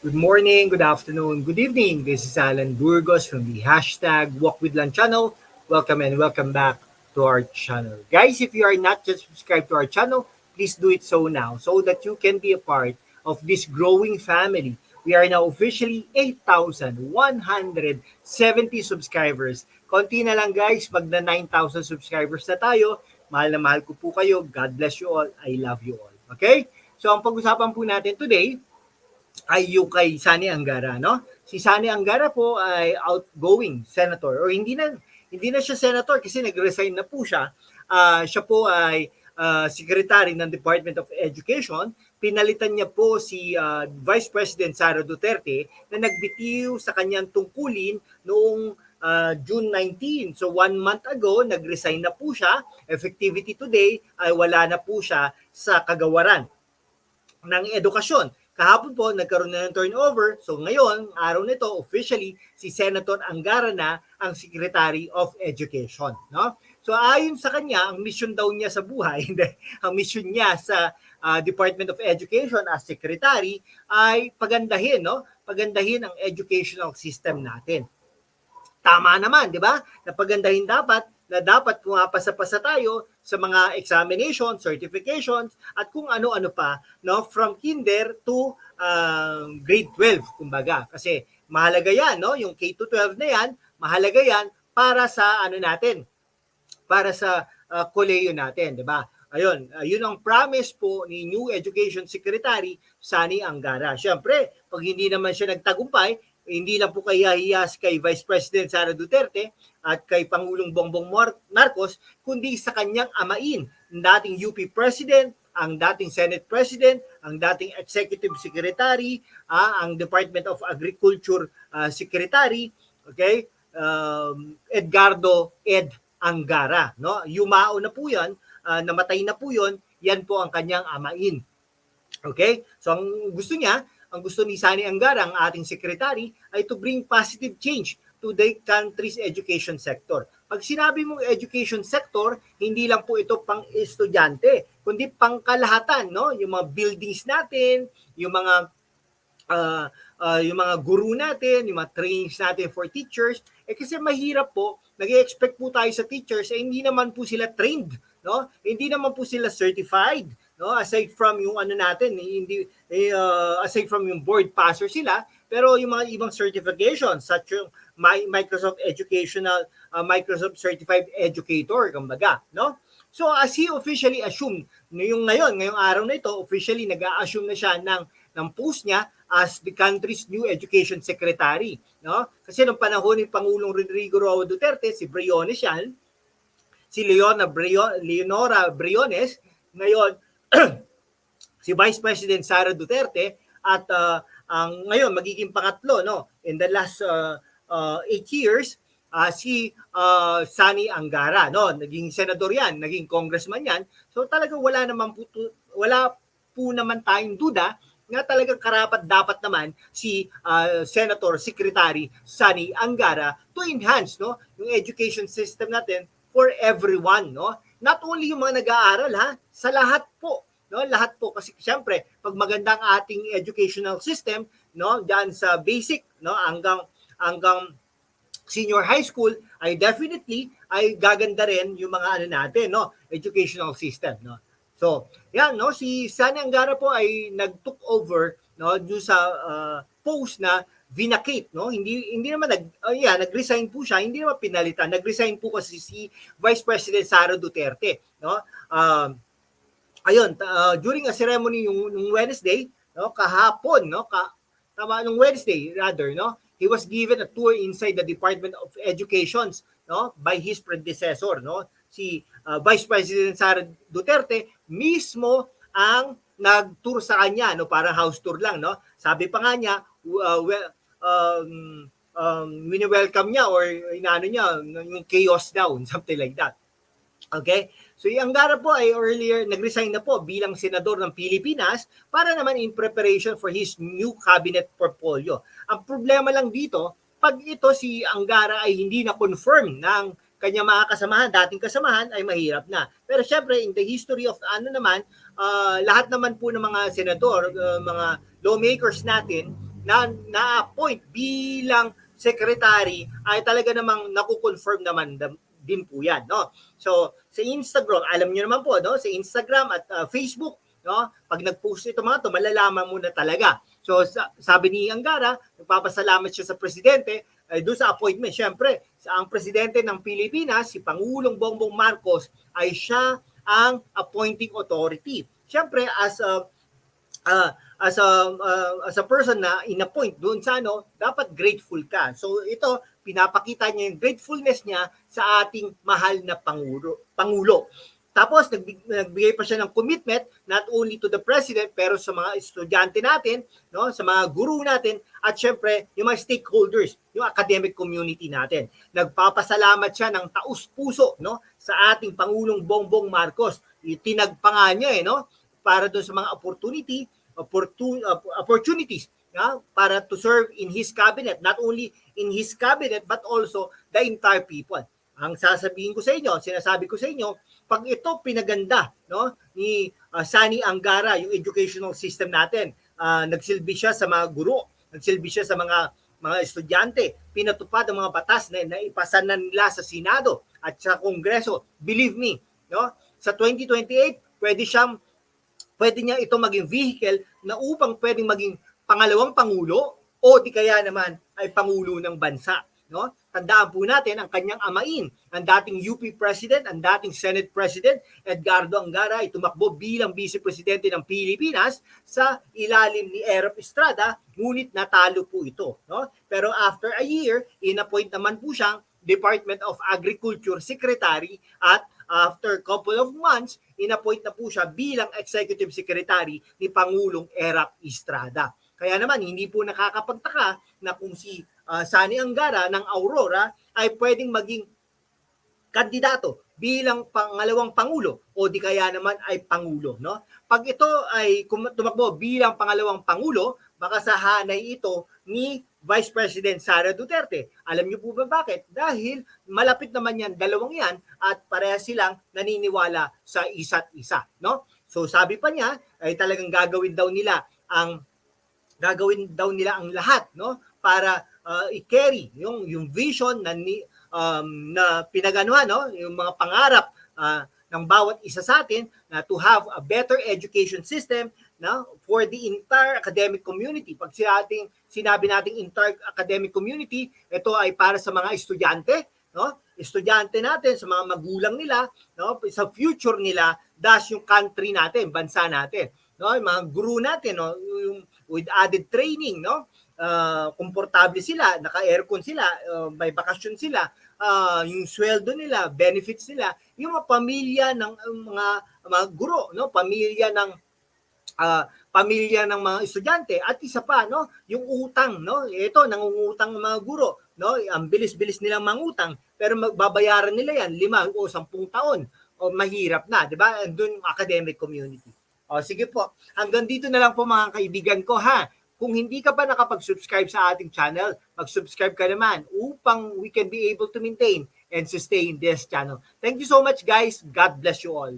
Good morning, good afternoon, good evening. This is Alan Burgos from the hashtag Walk with Lan channel. Welcome and welcome back to our channel. Guys, if you are not yet subscribed to our channel, please do it so now so that you can be a part of this growing family. We are now officially 8,170 subscribers. Konti na lang guys, pag na 9,000 subscribers na tayo. Mahal na mahal ko po kayo. God bless you all. I love you all. Okay? So ang pag-usapan po natin today ay yung kay Sani Angara, no? Si Sani Angara po ay outgoing senator or hindi na siya senator kasi nag-resign na po siya. Siya po ay secretary ng Department of Education. Pinalitan niya po si Vice President Sara Duterte na nagbitiw sa kanyang tungkulin noong June 19. So 1 month ago, nag-resign na po siya. Effectivity today ay wala na po siya sa kagawaran ng edukasyon. Kahapon po, nagkaroon na ng turnover. So ngayon, araw nito, officially, si Senator Angara na ang Secretary of Education. No? So ayon sa kanya, ang mission daw niya sa buhay, ang mission niya sa Department of Education as Secretary ay pagandahin, no? Pagandahin ang educational system natin. Tama naman, di ba? Napagandahin dapat pumapasa-pasa tayo sa mga examination, certifications, at kung ano-ano pa, no, from kinder to grade 12, kumbaga. Kasi mahalaga yan, no, yung K-12 na yan, mahalaga yan para sa natin, para sa kolehiyo natin, di ba? Ayun, yun ang promise po ni New Education Secretary Sani Angara. Siyempre, pag hindi naman siya nagtagumpay, hindi lang po kahiyahiyas kay Vice President Sara Duterte at kay Pangulong Bongbong Marcos, kundi sa kanyang amain, ang dating UP President, ang dating Senate President, ang dating Executive Secretary, ang Department of Agriculture Secretary, okay? Edgardo Ed Angara, no? Yumao na po 'yan, namatay na po 'yon, yan po ang kanyang amain. Okay? So ang gusto ni Sani Angara, ang ating secretary, ay to bring positive change to the country's education sector. Pag sinabi mong education sector, hindi lang po ito pang estudyante, kundi pang kalahatan, no? Yung mga buildings natin, yung mga guru natin, yung mga trainings natin for teachers, kasi mahirap po, nag-expect po tayo sa teachers, hindi naman po sila trained, no? Hindi naman po sila certified, no? Aside from yung natin, aside from yung board passer sila, pero yung mga ibang certifications such yung Microsoft Educational, Microsoft Certified Educator, kumbaga, no? So as he officially assumed, ngayong araw na ito, officially nag-a-assume na siya ng post niya as the country's new education secretary, no? Kasi nung panahon ni Pangulong Rodrigo Roa Duterte, si Briones yan, si Leonora Briones, ngayon si Vice President Sara Duterte, at ang ngayon magiging pangatlo, no, in the last 8 years, si Sani Angara, no, naging senador yan, naging congressman yan. So talaga wala po naman tayong duda na talagang karapat dapat naman si Senator Secretary Sani Angara to enhance, no, yung education system natin for everyone, no? Not only yung mga nag-aaral, sa lahat po, no? Lahat po, kasi siyempre pag maganda ang ating educational system, no, diyan sa basic, no, hanggang senior high school, ay definitely ay gaganda rin yung mga natin, no, educational system, no. So, yan, no, si Sani Angara po ay nag-took over, no, dun sa post na vacate, no? Hindi naman nag-resign po siya, hindi naman pinalitan. Nag-resign po kasi si Vice President Sara Duterte, no? During a ceremony yung Wednesday, no, kahapon, no, nung Wednesday rather, no, he was given a tour inside the Department of Education, no, by his predecessor, no, si Vice President Sara Duterte mismo ang nag-tour sa kanya, no, parang house tour lang, no. Sabi pa nga niya, welcome niya or inaano niya yung chaos down, something like that. Okay? So yung Angara po ay earlier nag-resign na po bilang senador ng Pilipinas para naman in preparation for his new cabinet portfolio. Ang problema lang dito, pag ito si Angara ay hindi na confirm ng kanya mga kasamahan, dating kasamahan, ay mahirap na. Pero syempre, in the history of lahat naman po ng mga senador, mga lawmakers natin, na-appoint bilang secretary ay talaga namang nakukonfirm naman din po yan, no? So, sa Instagram, alam niyo naman po, no? Sa Instagram at Facebook, no? Pag nag-post ito mga to, malalaman mo na talaga. So, sabi ni Angara, nagpapasalamat siya sa presidente, doon sa appointment. Siyempre, ang presidente ng Pilipinas, si Pangulong Bongbong Marcos, ay siya ang appointing authority. Siyempre, as a person na inappoint doon sa dapat grateful ka. So ito, pinapakita niya yung gratefulness niya sa ating mahal na Pangulo. Tapos nagbigay pa siya ng commitment not only to the president pero sa mga estudyante natin, no, sa mga guru natin at syempre yung mga stakeholders, yung academic community natin. Nagpapasalamat siya ng taus-puso, no, sa ating Pangulong Bongbong Marcos. Itinagpa nga niya no, para doon sa mga opportunities para to serve in his cabinet, not only in his cabinet but also the entire people. Ang sasabihin ko sa inyo, sinasabi ko sa inyo, pag ito pinaganda no ni Sani Angara yung educational system natin, nagsilbi siya sa mga guro, nagsilbi siya sa mga estudyante, pinatupad ang mga batas na ipasa na nila sa Senado at sa Kongreso. Believe me, no, sa 2028 pwede niya ito maging vehicle na upang pwedeng maging pangalawang pangulo o di kaya naman ay pangulo ng bansa, no? Tandaan po natin ang kanyang amain, ang dating UP President, ang dating Senate President Edgardo Angara ay tumakbo bilang Vice Presidente ng Pilipinas sa ilalim ni Erap Estrada, ngunit natalo po ito, no? Pero after a year, inappoint naman po siyang Department of Agriculture Secretary at after couple of months, inappoint na po siya bilang Executive Secretary ni Pangulong Erap Estrada. Kaya naman, hindi po nakakapagtaka na kung si Sani Angara ng Aurora ay pwedeng maging kandidato bilang pangalawang pangulo o di kaya naman ay pangulo, no? Pag ito ay tumakbo bilang pangalawang pangulo, baka sa hanay ito ni Vice President Sara Duterte. Alam niyo po ba bakit? Dahil malapit naman yan, dalawang yan, at parehas silang naniniwala sa isa't isa, no? So sabi pa niya ay talagang gagawin daw nila ang lahat, no, para i-carry yung vision na pinaganuhan, no, yung mga pangarap ng bawat isa sa atin na to have a better education system, no, for the entire academic community. Pag sinabi nating entire academic community, ito ay para sa mga estudyante, no? Estudyante natin, sa mga magulang nila, no, sa future nila, das yung country natin, bansa natin, no, yung mga guru natin, no, yung with added training, no, komportable sila, naka-aircon sila, may bakasyon sila, yung sweldo nila, benefits nila, yung mga pamilya ng mga guro, no, pamilya ng mga estudyante, at isa pa, no, yung utang, no, ito nangungutang mga guro, no, ang bilis-bilis nilang mangutang, pero magbabayaran nila yan 5 o 10 taon, o mahirap na, di ba? Doon yung academic community. O sige po, hanggang dito na lang po mga kaibigan ko, ha. Kung hindi ka pa nakapag-subscribe sa ating channel, mag-subscribe ka naman upang we can be able to maintain and sustain this channel. Thank you so much, guys. God bless you all.